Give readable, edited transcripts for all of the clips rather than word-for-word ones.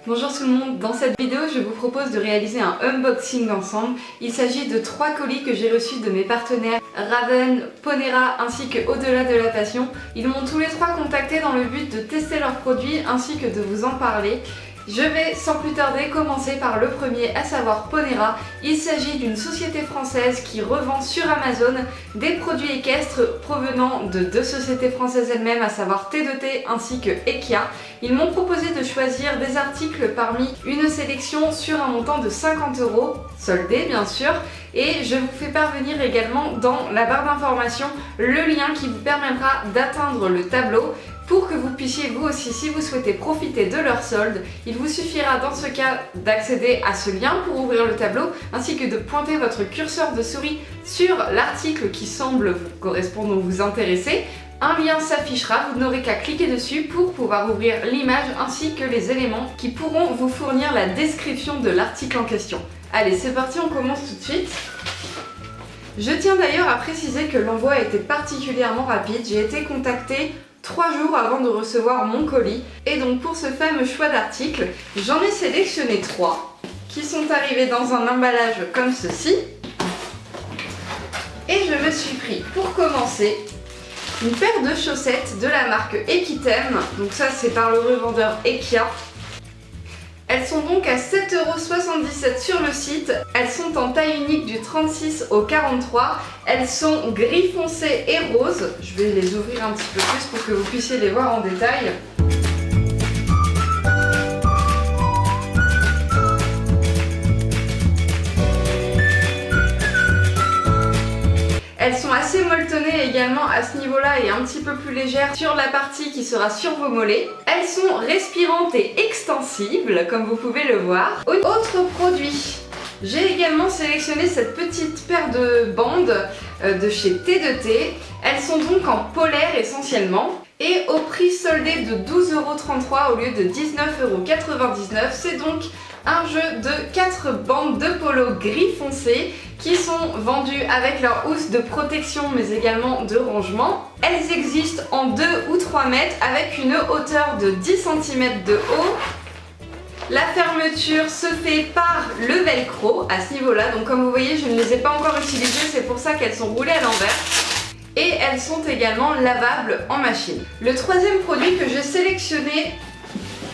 Bonjour tout le monde, dans cette vidéo je vous propose de réaliser un unboxing ensemble. Il s'agit de 3 colis que j'ai reçus de mes partenaires Raven, Ponera ainsi que Au-delà de la passion. Ils m'ont tous les 3 contactés dans le but de tester leurs produits ainsi que de vous en parler. Je vais sans plus tarder commencer par le premier, à savoir Ponera. Il s'agit d'une société française qui revend sur Amazon des produits équestres provenant de 2 sociétés françaises elles-mêmes, à savoir T2T ainsi que Ekia. Ils m'ont proposé de choisir des articles parmi une sélection sur un montant de 50 €, soldé bien sûr, et je vous fais parvenir également dans la barre d'information le lien qui vous permettra d'atteindre le tableau. Pour que vous puissiez vous aussi, si vous souhaitez profiter de leur solde, il vous suffira dans ce cas d'accéder à ce lien pour ouvrir le tableau, ainsi que de pointer votre curseur de souris sur l'article qui semble vous correspondre ou vous intéresser. Un lien s'affichera, vous n'aurez qu'à cliquer dessus pour pouvoir ouvrir l'image ainsi que les éléments qui pourront vous fournir la description de l'article en question. Allez, c'est parti, on commence tout de suite. Je tiens d'ailleurs à préciser que l'envoi a été particulièrement rapide. J'ai été contactée 3 jours avant de recevoir mon colis, et donc pour ce fameux choix d'articles, j'en ai sélectionné 3 qui sont arrivés dans un emballage comme ceci, et je me suis pris pour commencer une paire de chaussettes de la marque Equitem, donc ça c'est par le revendeur Ekia. Elles sont donc à 7,77 € sur le site, elles sont en taille unique du 36 au 43, elles sont gris foncé et rose. Je vais les ouvrir un petit peu plus pour que vous puissiez les voir en détail. Elles sont assez molletonnées également à ce niveau-là et un petit peu plus légères sur la partie qui sera sur vos mollets. Elles sont respirantes et extensibles, comme vous pouvez le voir. Autre produit, j'ai également sélectionné cette petite paire de bandes de chez T2T. Elles sont donc en polaire essentiellement. Et au prix soldé de 12,33 € au lieu de 19,99 €, c'est donc un jeu de 4 bandes de polo gris foncé qui sont vendues avec leur housse de protection mais également de rangement. Elles existent en 2 ou 3 mètres avec une hauteur de 10 cm de haut. La fermeture se fait par le velcro à ce niveau-là, donc comme vous voyez je ne les ai pas encore utilisées, c'est pour ça qu'elles sont roulées à l'envers. Et elles sont également lavables en machine. Le troisième produit que j'ai sélectionné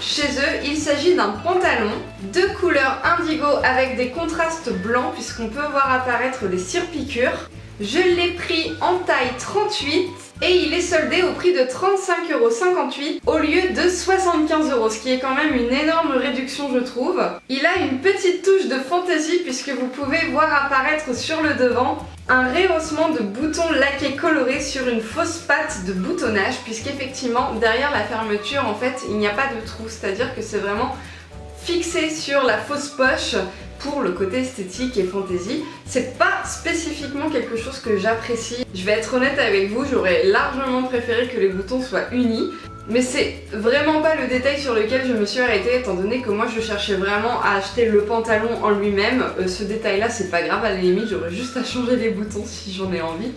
chez eux, il s'agit d'un pantalon de couleur indigo avec des contrastes blancs puisqu'on peut voir apparaître des surpiqûres. Je l'ai pris en taille 38 et il est soldé au prix de 35,58 € au lieu de 75 €, ce qui est quand même une énorme réduction je trouve. Il a une petite touche de fantaisie puisque vous pouvez voir apparaître sur le devant un rehaussement de boutons laqués colorés sur une fausse patte de boutonnage, puisqu'effectivement derrière la fermeture en fait il n'y a pas de trou, c'est-à-dire que c'est vraiment fixé sur la fausse poche pour le côté esthétique et fantaisie. C'est pas spécifiquement quelque chose que j'apprécie. Je vais être honnête avec vous, j'aurais largement préféré que les boutons soient unis. Mais c'est vraiment pas le détail sur lequel je me suis arrêtée, étant donné que moi je cherchais vraiment à acheter le pantalon en lui-même. Ce détail là c'est pas grave, à la limite j'aurais juste à changer les boutons si j'en ai envie.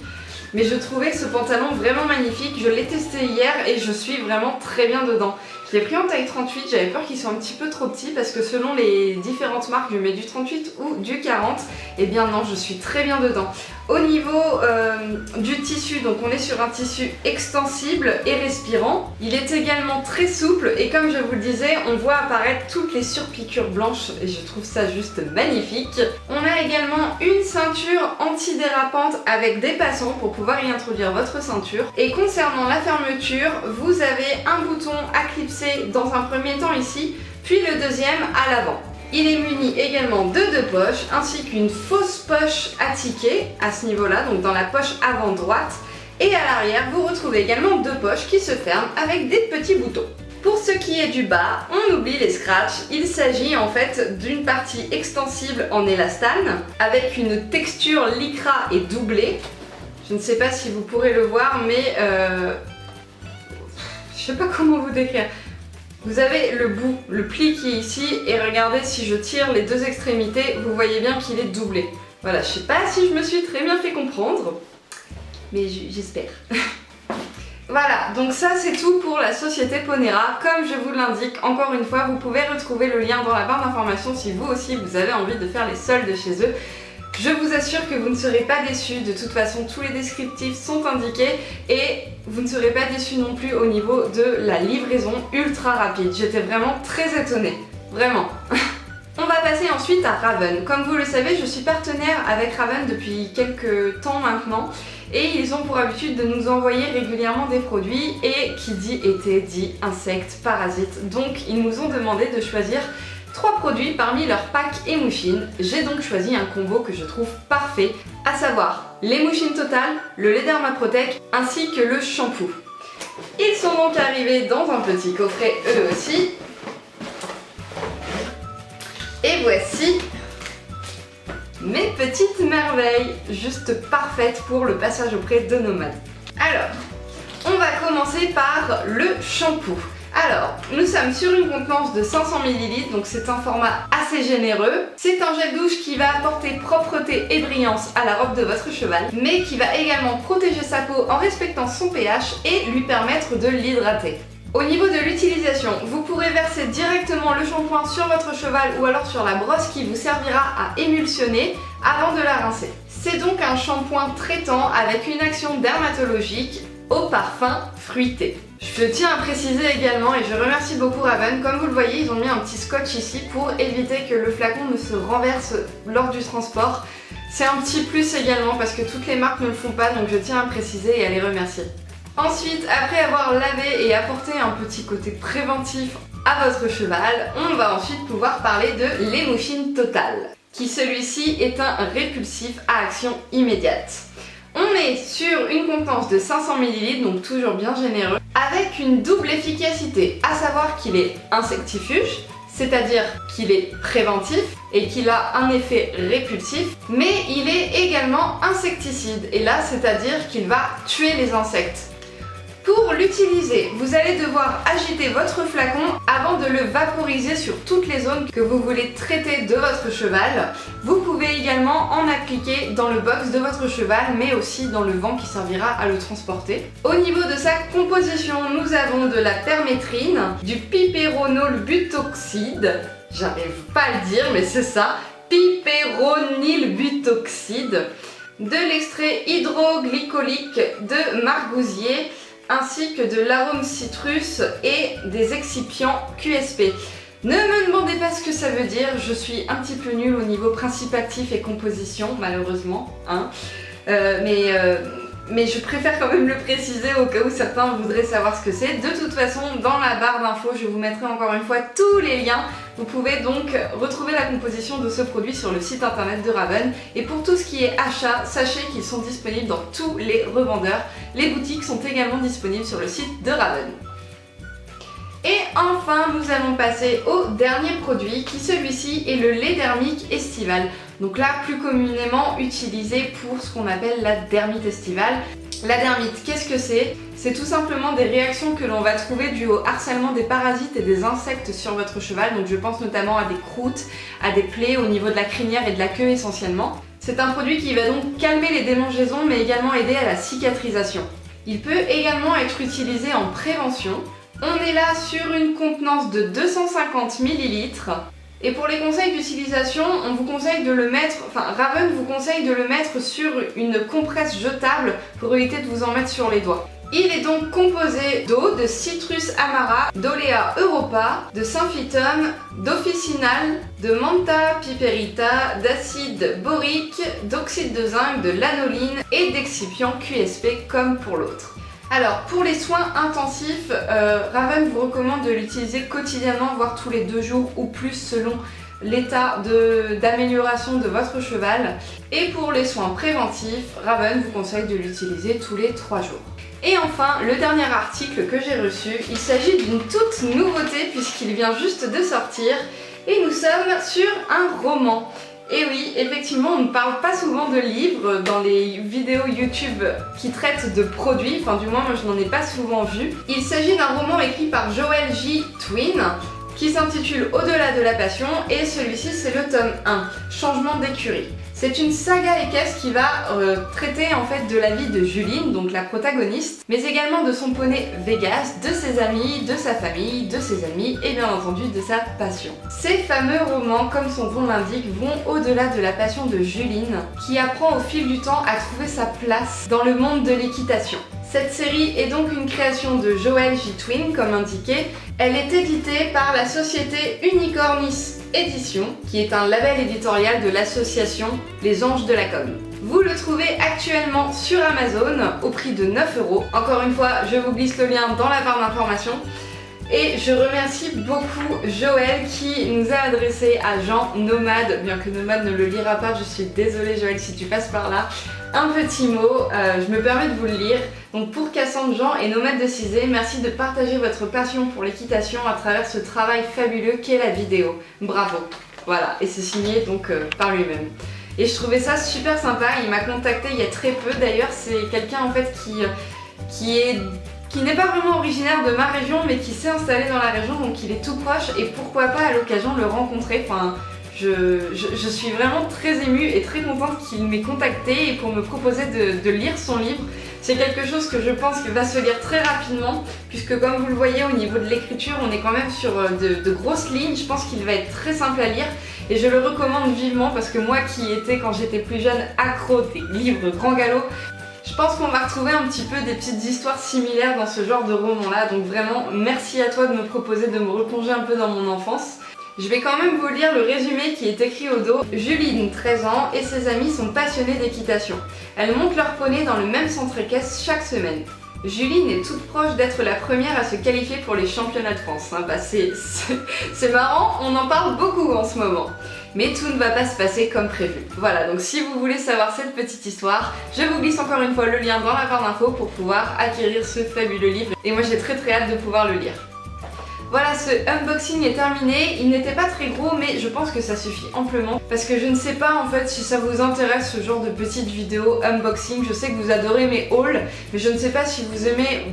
Mais je trouvais ce pantalon vraiment magnifique, je l'ai testé hier et je suis vraiment très bien dedans. Je l'ai pris en taille 38, j'avais peur qu'il soit un petit peu trop petit parce que selon les différentes marques je mets du 38 ou du 40. Et bien non, je suis très bien dedans. Au niveau du tissu, donc on est sur un tissu extensible et respirant. Il est également très souple et comme je vous le disais, on voit apparaître toutes les surpiqûres blanches et je trouve ça juste magnifique. On a également une ceinture antidérapante avec des passants pour pouvoir y introduire votre ceinture. Et concernant la fermeture, vous avez un bouton à clipser dans un premier temps ici, puis le deuxième à l'avant. Il est muni également de 2 poches ainsi qu'une fausse poche à ticket à ce niveau-là, donc dans la poche avant droite. Et à l'arrière, vous retrouvez également 2 poches qui se ferment avec des petits boutons. Pour ce qui est du bas, on oublie les scratchs. Il s'agit en fait d'une partie extensible en élastane avec une texture lycra et doublée. Je ne sais pas si vous pourrez le voir, mais je sais pas comment vous décrire. Vous avez le bout, le pli qui est ici, et regardez, si je tire les 2 extrémités, vous voyez bien qu'il est doublé. Voilà, je sais pas si je me suis très bien fait comprendre, mais j'espère. Voilà, donc ça c'est tout pour la société Ponera. Comme je vous l'indique, encore une fois, vous pouvez retrouver le lien dans la barre d'informations si vous aussi vous avez envie de faire les soldes chez eux. Je vous assure que vous ne serez pas déçus, de toute façon tous les descriptifs sont indiqués et vous ne serez pas déçus non plus au niveau de la livraison ultra rapide. J'étais vraiment très étonnée, vraiment. On va passer ensuite à Raven. Comme vous le savez, je suis partenaire avec Raven depuis quelques temps maintenant et ils ont pour habitude de nous envoyer régulièrement des produits et qui dit été dit insectes, parasites. Donc ils nous ont demandé de choisir 3 produits parmi leur pack Emouchine. J'ai donc choisi un combo que je trouve parfait, à savoir l'Emouchine Total, le Lederma Protect ainsi que le shampoing. Ils sont donc arrivés dans un petit coffret eux aussi. Et voici mes petites merveilles, juste parfaites pour le passage auprès de nomades. Alors, on va commencer par le shampoing. Alors, nous sommes sur une contenance de 500 ml, donc c'est un format assez généreux. C'est un gel douche qui va apporter propreté et brillance à la robe de votre cheval, mais qui va également protéger sa peau en respectant son pH et lui permettre de l'hydrater. Au niveau de l'utilisation, vous pourrez verser directement le shampoing sur votre cheval ou alors sur la brosse qui vous servira à émulsionner avant de la rincer. C'est donc un shampoing traitant avec une action dermatologique au parfum fruité. Je tiens à préciser également, et je remercie beaucoup Raven, comme vous le voyez, ils ont mis un petit scotch ici pour éviter que le flacon ne se renverse lors du transport. C'est un petit plus également parce que toutes les marques ne le font pas, donc je tiens à préciser et à les remercier. Ensuite, après avoir lavé et apporté un petit côté préventif à votre cheval, on va ensuite pouvoir parler de l'Emouchine Total, qui celui-ci est un répulsif à action immédiate. On est sur une contenance de 500 ml, donc toujours bien généreux, avec une double efficacité, à savoir qu'il est insectifuge, c'est-à-dire qu'il est préventif et qu'il a un effet répulsif, mais il est également insecticide, et là c'est-à-dire qu'il va tuer les insectes. Pour l'utiliser, vous allez devoir agiter votre flacon avant de le vaporiser sur toutes les zones que vous voulez traiter de votre cheval. Vous pouvez également en appliquer dans le box de votre cheval, mais aussi dans le vent qui servira à le transporter. Au niveau de sa composition, nous avons de la permétrine, du piperonolbutoxide, j'arrive pas à le dire mais c'est ça, piperonilbutoxide, de l'extrait hydroglycolique de margousier, ainsi que de l'arôme citrus et des excipients QSP. Ne me demandez pas ce que ça veut dire, je suis un petit peu nulle au niveau principe actif et composition, malheureusement, hein. Mais je préfère quand même le préciser au cas où certains voudraient savoir ce que c'est. De toute façon, dans la barre d'infos, je vous mettrai encore une fois tous les liens. Vous pouvez donc retrouver la composition de ce produit sur le site internet de Raven. Et pour tout ce qui est achat, sachez qu'ils sont disponibles dans tous les revendeurs. Les boutiques sont également disponibles sur le site de Raven. Et enfin, nous allons passer au dernier produit qui celui-ci est le lait dermique estival. Donc là, plus communément utilisé pour ce qu'on appelle la dermite estivale. La dermite, qu'est-ce que c'est? C'est tout simplement des réactions que l'on va trouver dues au harcèlement des parasites et des insectes sur votre cheval. Donc je pense notamment à des croûtes, à des plaies au niveau de la crinière et de la queue essentiellement. C'est un produit qui va donc calmer les démangeaisons mais également aider à la cicatrisation. Il peut également être utilisé en prévention. On est là sur une contenance de 250 ml. Et pour les conseils d'utilisation, on vous conseille de le mettre, Raven vous conseille de le mettre sur une compresse jetable pour éviter de vous en mettre sur les doigts. Il est donc composé d'eau, de citrus amara, d'olea europa, de symphytum, d'officinal, de mentha piperita, d'acide borique, d'oxyde de zinc, de lanoline et d'excipient QSP comme pour l'autre. Alors pour les soins intensifs, Raven vous recommande de l'utiliser quotidiennement, voire tous les 2 jours ou plus selon l'état d'amélioration de votre cheval. Et pour les soins préventifs, Raven vous conseille de l'utiliser tous les 3 jours. Et enfin, le dernier article que j'ai reçu, il s'agit d'une toute nouveauté puisqu'il vient juste de sortir et nous sommes sur un roman. Et oui, effectivement, on ne parle pas souvent de livres dans les vidéos YouTube qui traitent de produits, enfin du moins moi je n'en ai pas souvent vu. Il s'agit d'un roman écrit par Joel J. Twin. qui s'intitule Au-delà de la passion, et celui-ci c'est le tome 1, Changement d'écurie. C'est une saga équestre qui va traiter en fait de la vie de Juline, donc la protagoniste, mais également de son poney Vegas, de ses amis, de sa famille, de ses amis et bien entendu de sa passion. Ces fameux romans, comme son nom l'indique, vont au-delà de la passion de Juline, qui apprend au fil du temps à trouver sa place dans le monde de l'équitation. Cette série est donc une création de Joël J. Twin, comme indiqué. Elle est éditée par la société Unicornis Édition, qui est un label éditorial de l'association Les Anges de la Com. Vous le trouvez actuellement sur Amazon au prix de 9 €. Encore une fois, je vous glisse le lien dans la barre d'information. Et je remercie beaucoup Joël qui nous a adressé à Jean Nomade, bien que Nomade ne le lira pas, je suis désolée Joël si tu passes par là, un petit mot, je me permets de vous le lire. Donc pour Cassandre, Jean et Nomade de Cizé, merci de partager votre passion pour l'équitation à travers ce travail fabuleux qu'est la vidéo. Bravo. Voilà, et c'est signé donc par lui-même. Et je trouvais ça super sympa, il m'a contacté il y a très peu d'ailleurs, c'est quelqu'un en fait qui n'est pas vraiment originaire de ma région mais qui s'est installé dans la région, donc il est tout proche et pourquoi pas à l'occasion le rencontrer. Enfin, je suis vraiment très émue et très contente qu'il m'ait contacté et pour me proposer de lire son livre. C'est quelque chose que je pense qu'il va se lire très rapidement puisque comme vous le voyez au niveau de l'écriture on est quand même sur de grosses lignes. Je pense qu'il va être très simple à lire et je le recommande vivement parce que moi qui étais quand j'étais plus jeune accro des livres grand galop, je pense qu'on va retrouver un petit peu des petites histoires similaires dans ce genre de roman-là, donc vraiment merci à toi de me proposer de me replonger un peu dans mon enfance. Je vais quand même vous lire le résumé qui est écrit au dos. Juline, 13 ans, et ses amis sont passionnés d'équitation. Elles montent leur poney dans le même centre équestre chaque semaine. Juline est toute proche d'être la première à se qualifier pour les championnats de France. Bah c'est marrant, on en parle beaucoup en ce moment. Mais tout ne va pas se passer comme prévu. Voilà, donc si vous voulez savoir cette petite histoire, je vous glisse encore une fois le lien dans la barre d'infos pour pouvoir acquérir ce fabuleux livre. Et moi j'ai très hâte de pouvoir le lire. Voilà, ce unboxing est terminé. Il n'était pas très gros, mais je pense que ça suffit amplement. Parce que je ne sais pas en fait si ça vous intéresse ce genre de petites vidéos unboxing. Je sais que vous adorez mes hauls, mais je ne sais pas si vous aimez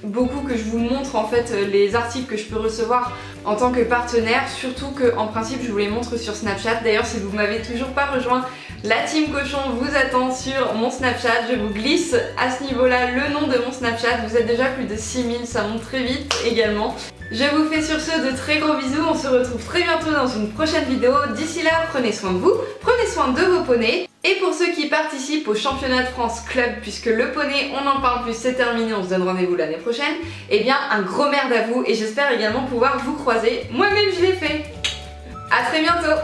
beaucoup que je vous montre en fait les articles que je peux recevoir en tant que partenaire, surtout que en principe je vous les montre sur Snapchat. D'ailleurs si vous m'avez toujours pas rejoint, la team cochon vous attend sur mon Snapchat. Je vous glisse à ce niveau là le nom de mon Snapchat. Vous êtes déjà plus de 6000, ça monte très vite également. Je vous fais sur ce de très gros bisous, on se retrouve très bientôt dans une prochaine vidéo. D'ici là, prenez soin de vous, prenez soin de vos poneys. Et pour ceux qui participent au championnat de France Club, puisque le poney, on n'en parle plus, c'est terminé, on se donne rendez-vous l'année prochaine, eh bien un gros merde à vous et j'espère également pouvoir vous croiser. Moi-même je l'ai fait. À très bientôt.